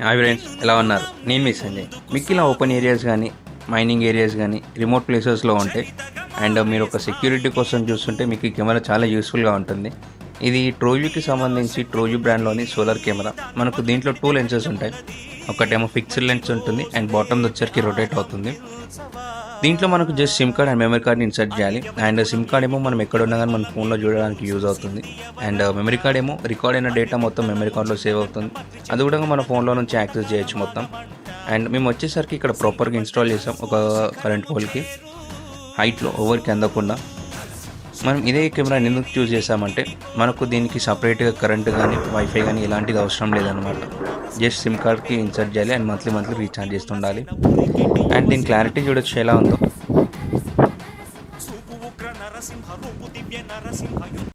Hi friends, ఎలా ఉన్నారు? నేను మీ సంజయ్. మీకు ఇలా ఓపెన్ ఏరియాస్ కానీ, మైనింగ్ ఏరియాస్ కానీ, రిమోట్ ప్లేసెస్లో ఉంటాయి. అండ్ మీరు ఒక సెక్యూరిటీ కోసం చూస్తుంటే మీకు ఈ కెమెరా చాలా యూస్ఫుల్గా ఉంటుంది. ఇది ట్రోయూకి సంబంధించి ట్రోయూ బ్రాండ్లోని సోలార్ కెమెరా. మనకు దీంట్లో 2 లెన్సెస్ ఉంటాయి. ఒకటేమో ఫిక్స్డ్ లెన్స్ ఉంటుంది అండ్ బాటమ్ వచ్చరికి రొటేట్ అవుతుంది. దీంట్లో మనకు just SIM card and memory కార్డ్ని ఇన్సర్ట్ చేయాలి. అండ్ సిమ్ కార్డ్ ఏమో మనం ఎక్కడ ఉన్నా కానీ మన ఫోన్లో చూడడానికి యూజ్ అవుతుంది. అండ్ మెమరీ కార్డ్ ఏమో రికార్డ్ అయిన డేటా మొత్తం మెమరీ కార్డ్లో సేవ్ అవుతుంది. అది కూడా మన ఫోన్లో నుంచి యాక్సెస్ చేయొచ్చు మొత్తం. అండ్ మేము వచ్చేసరికి ఇక్కడ ప్రాపర్గా ఇన్స్టాల్ చేసాం ఒక కరెంట్ పోల్కి హైట్లో ఓవర్కి అందకుండా. మనం ఇదే కెమెరాని ఎందుకు చూస్ చేసామంటే మనకు దీనికి సపరేట్గా కరెంట్ కానీ వైఫై కానీ ఎలాంటిది అవసరం లేదనమాట. జస్ట్ సిమ్ కార్డ్కి ఇన్సర్ట్ చేయాలి అండ్ మంత్లీ రీఛార్జ్ చేస్తుండాలి. అండ్ దీని క్లారిటీ చూడొచ్చు ఎలా ఉందో.